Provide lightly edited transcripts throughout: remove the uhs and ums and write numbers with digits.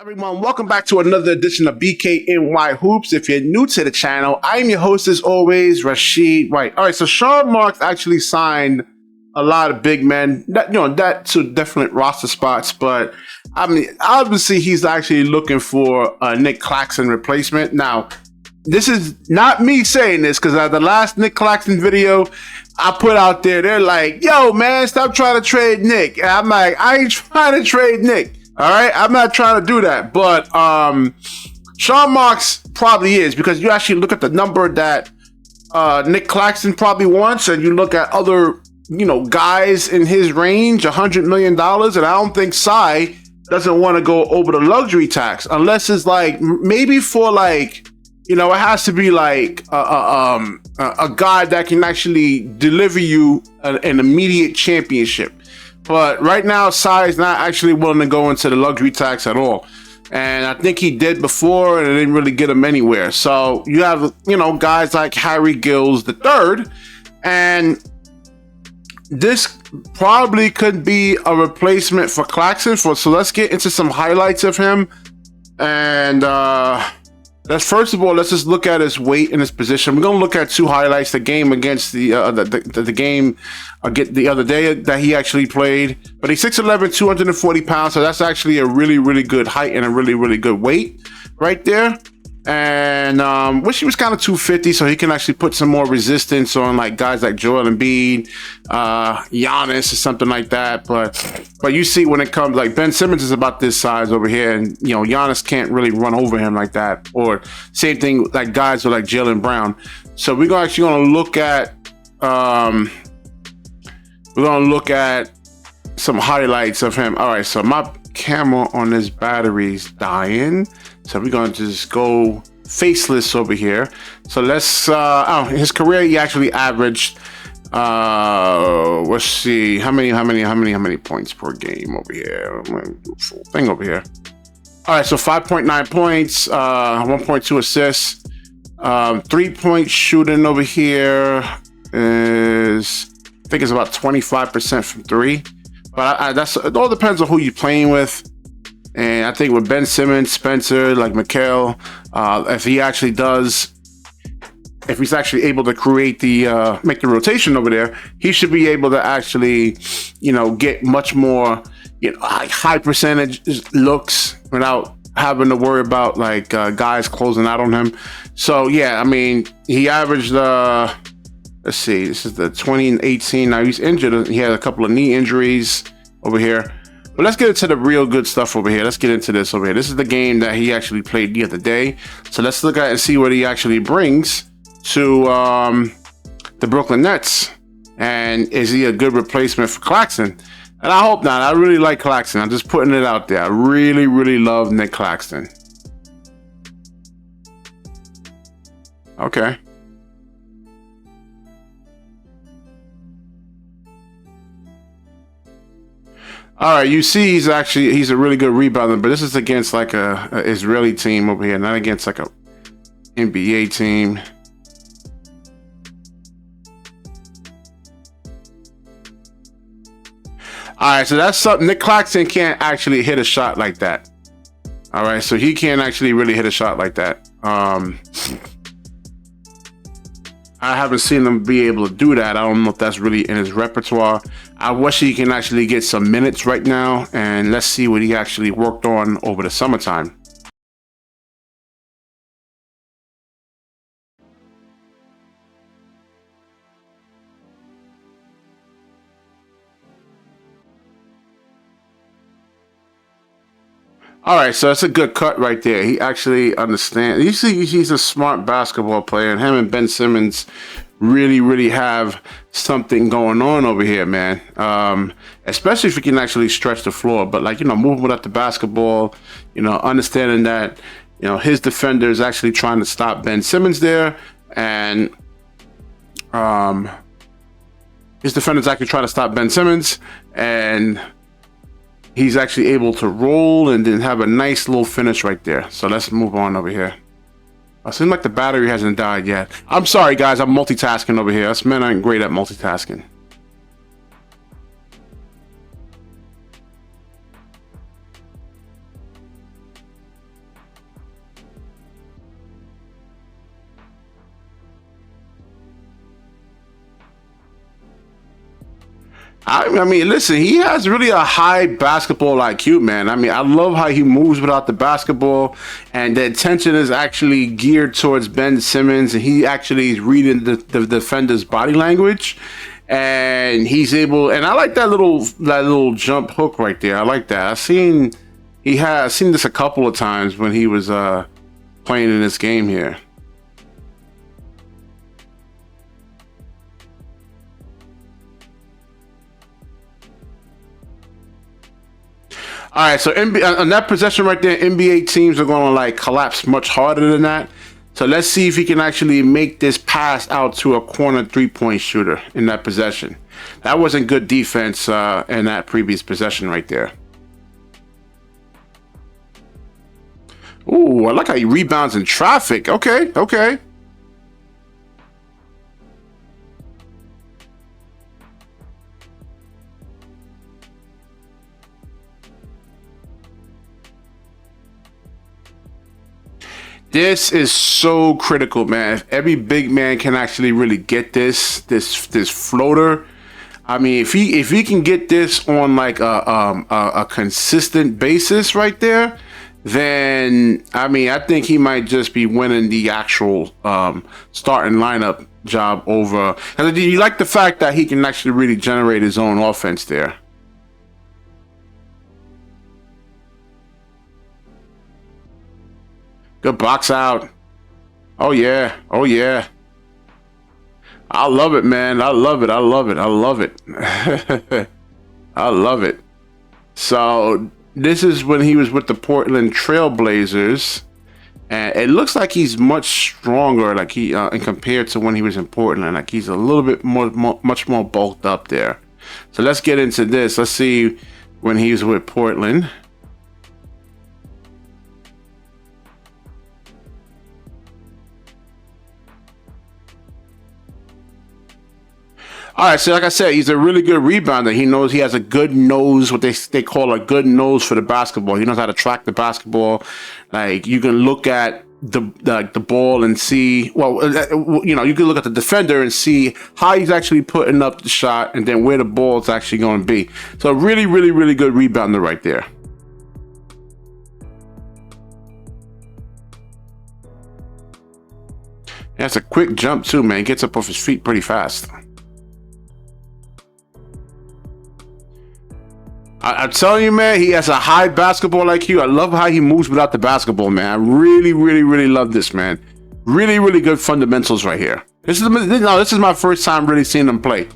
Everyone, welcome back to another edition of BKNY Hoops. If you're new to the channel, I'm your host as always, Rasheed White. All right, so Sean Marks actually signed a lot of big men, that to definite roster spots, but I mean, obviously he's actually looking for a Nic Claxton replacement. Now, this is not me saying this because the last Nic Claxton video I put out there, they're like, yo, man, stop trying to trade Nick. And I'm like, I ain't trying to trade Nick. All right, I'm not trying to do that, but Sean Marks probably is, because you actually look at the number that Nic Claxton probably wants, and you look at other, guys in his range, $100 million, and I don't think Cy doesn't want to go over the luxury tax unless it's like maybe for like, it has to be like a guy that can actually deliver you an immediate championship. But right now, Cy is not actually willing to go into the luxury tax at all. And I think he did before, and it didn't really get him anywhere. So you have, guys like Harry Giles III, and this probably could be a replacement for Claxton. So let's get into some highlights of him. And first of all, let's just look at his weight and his position. We're gonna look at two highlights: the game against the game the other day that he actually played. But he's 6'11", 240 pounds, so that's actually a really, really good height and a really, really good weight right there. And wish he was kind of 250, so he can actually put some more resistance on like guys like Joel Embiid, Giannis, or something like that. But you see, when it comes, like, Ben Simmons is about this size over here, and Giannis can't really run over him like that. Or same thing like guys with like Jaylen Brown. So we're actually gonna look at some highlights of him. All right, so my camera on this battery's dying, so we're gonna just go faceless over here. So let's his career, he actually averaged let's see how many points per game over here. I'm gonna do a full thing over here. All right, so 5.9 points, 1.2 assists, 3-point shooting over here is, I think it's about 25% from three. But it all depends on who you're playing with. And I think with Ben Simmons, Spencer, like Mikal, if he's actually able to create make the rotation over there, he should be able to actually, get much more, high percentage looks without having to worry about like guys closing out on him. So yeah, I mean, he averaged let's see, this is the 20 and 18. Now he's injured. He had a couple of knee injuries over here. But let's get into the real good stuff over here. Let's get into this over here. This is the game that he actually played the other day. So let's look at it and see what he actually brings to the Brooklyn Nets. And is he a good replacement for Claxton? And I hope not. I really like Claxton. I'm just putting it out there. I really, really love Nic Claxton. Okay. All right, you see, he's a really good rebounder, but this is against like a Israeli team over here, not against like a NBA team. All right, so that's something. Nic Claxton can't actually hit a shot like that. All right, so he can't actually really hit a shot like that. I haven't seen him be able to do that. I don't know if that's really in his repertoire. I wish he can actually get some minutes right now, and let's see what he actually worked on over the summertime. All right, so it's a good cut right there. He actually understands. You see, he's a smart basketball player, and him and Ben Simmons really, really have something going on over here, man. Especially if you can actually stretch the floor. But like, moving without the basketball, understanding that, his defender is actually trying to stop Ben Simmons there, and his defender's actually trying to stop Ben Simmons, and he's actually able to roll and then have a nice little finish right there. So let's move on over here. It seems like the battery hasn't died yet. I'm sorry, guys. I'm multitasking over here. Us men aren't great at multitasking. I mean, listen, he has really a high basketball IQ, man. I mean, I love how he moves without the basketball, and the attention is actually geared towards Ben Simmons, and he actually is reading the defender's body language, and he's able. And I like that little jump hook right there. I like that. I've seen this a couple of times when he was playing in this game here. All right, so on that possession right there, NBA teams are going to like collapse much harder than that. So let's see if he can actually make this pass out to a corner 3-point shooter in that possession. That wasn't good defense in that previous possession right there. Ooh, I like how he rebounds in traffic. Okay, okay. This is so critical, man. If every big man can actually really get this floater, I mean, if he can get this on like a consistent basis right there, then I mean, I think he might just be winning the actual starting lineup job over. And you like the fact that he can actually really generate his own offense there. Good box out. Oh yeah. Oh yeah. I love it, man. I love it. I love it. I love it. I love it. So this is when he was with the Portland Trail Blazers, and it looks like he's much stronger, like he compared to when he was in Portland. Like he's a little bit much more bulked up there. So let's get into this. Let's see when he was with Portland. All right, so like I said, he's a really good rebounder. He knows he has a good nose, what they call a good nose for the basketball. He knows how to track the basketball. Like you can look at the ball and see, well, you can look at the defender and see how he's actually putting up the shot and then where the ball is actually going to be. So really, really, really good rebounder right there. That's a quick jump too, man. He gets up off his feet pretty fast. I'm telling you, man, he has a high basketball IQ. I love how he moves without the basketball, man. I really, really, really love this, man. Really, really good fundamentals right here. This is my first time really seeing him play.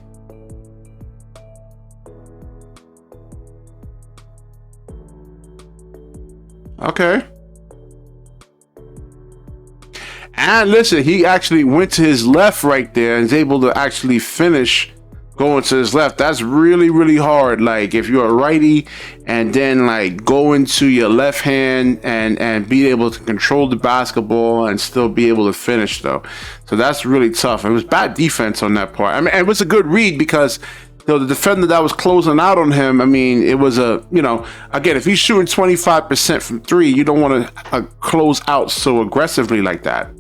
Okay. And listen, he actually went to his left right there and is able to actually finish going to his left. That's really, really hard. Like if you're a righty and then like go into your left hand and be able to control the basketball and still be able to finish though. So that's really tough. It was bad defense on that part. I mean, it was a good read because the defender that was closing out on him, I mean, it was again, if he's shooting 25% from three, you don't want to close out so aggressively like that.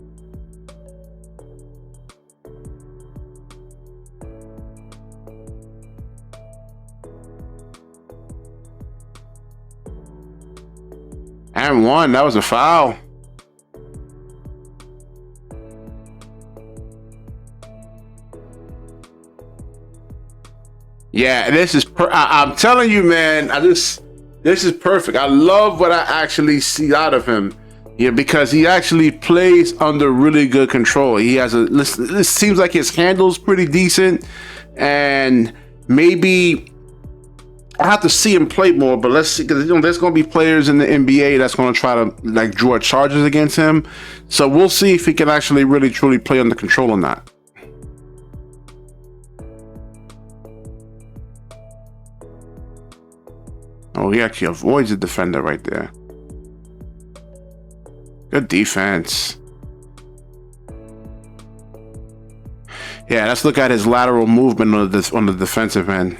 And one, that was a foul. Yeah, this is I'm telling you, man, this is perfect. I love what I actually see out of him. Yeah, because he actually plays under really good control. He has this seems like his handle's pretty decent, and maybe I have to see him play more, but let's see, because there's going to be players in the NBA that's going to try to like draw charges against him. So we'll see if he can actually really truly play under control or not. Oh, he actually avoids the defender right there. Good defense. Yeah, let's look at his lateral movement on the defensive end.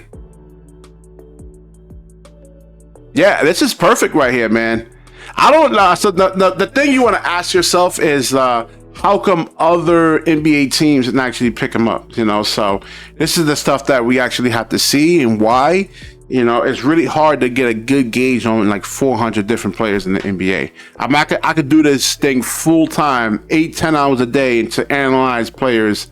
Yeah, this is perfect right here, man. I don't know. So the thing you want to ask yourself is, how come other NBA teams didn't actually pick him up? You know, so this is the stuff that we actually have to see and why. You know, it's really hard to get a good gauge on like 400 different players in the NBA. I mean, I could do this thing full time, 8-10 hours a day to analyze players.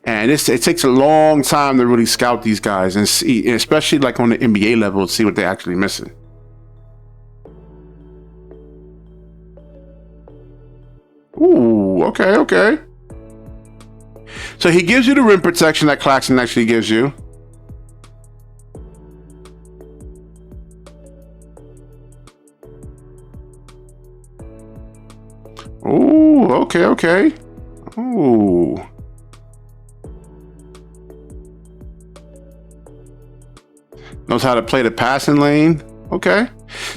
And it takes a long time to really scout these guys and see, especially like on the NBA level, to see what they're actually missing. Ooh, okay, okay. So he gives you the rim protection that Claxton actually gives you. Ooh, okay, okay. Ooh. Knows how to play the passing lane. Okay.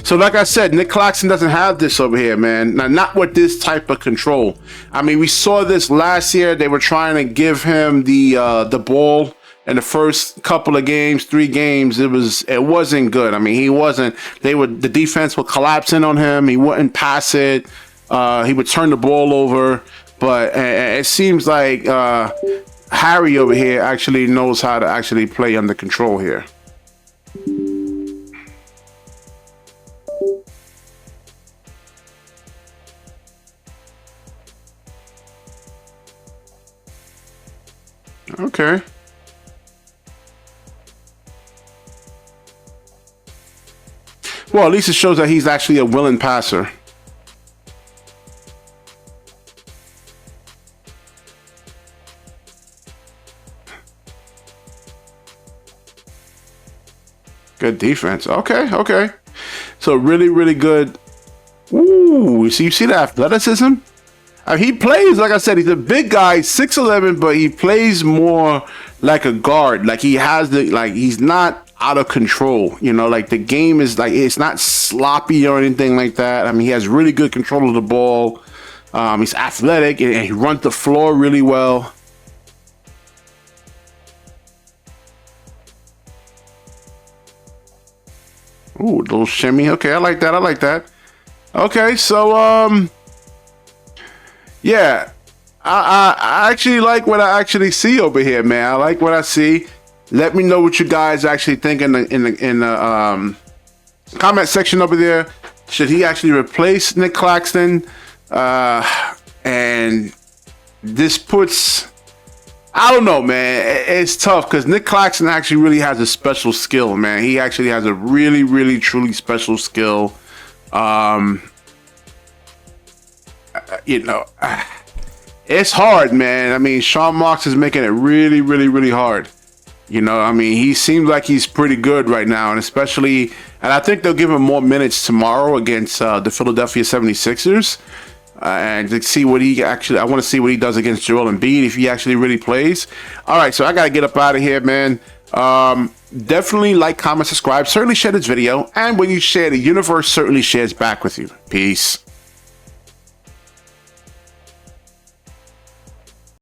So like I said, Nic Claxton doesn't have this over here, man. Now, not with this type of control. I mean, we saw this last year. They were trying to give him the ball in the first couple of games, 3 games. It wasn't good. I mean, the defense would collapse in on him. He wouldn't pass it. He would turn the ball over. But it seems like Harry over here actually knows how to actually play under control here. Okay. Well, at least it shows that he's actually a willing passer. Good defense. Okay, okay. So really, really good. Ooh, so you see the athleticism? He plays, like I said, he's a big guy, 6'11", but he plays more like a guard. Like he's not out of control. You know, like the game is like, it's not sloppy or anything like that. I mean, he has really good control of the ball. He's athletic and he runs the floor really well. Ooh, little shimmy. Okay, I like that. I like that. Okay, so yeah, I actually like what I actually see over here, man. I like what I see. Let me know what you guys actually think in the comment section over there. Should he actually replace Nic Claxton? And this puts, I don't know, man. It's tough because Nic Claxton actually really has a special skill, man. He actually has a really, really, truly special skill. You know, it's hard, man. I mean, Sean Marks is making it really, really, really hard. You know, I mean, he seems like he's pretty good right now, and I think they'll give him more minutes tomorrow against the Philadelphia 76ers. And to see what I want to see what he does against Joel Embiid, if he actually really plays. All right, so I got to get up out of here, man. Definitely like, comment, subscribe, certainly share this video. And when you share, the universe certainly shares back with you. Peace.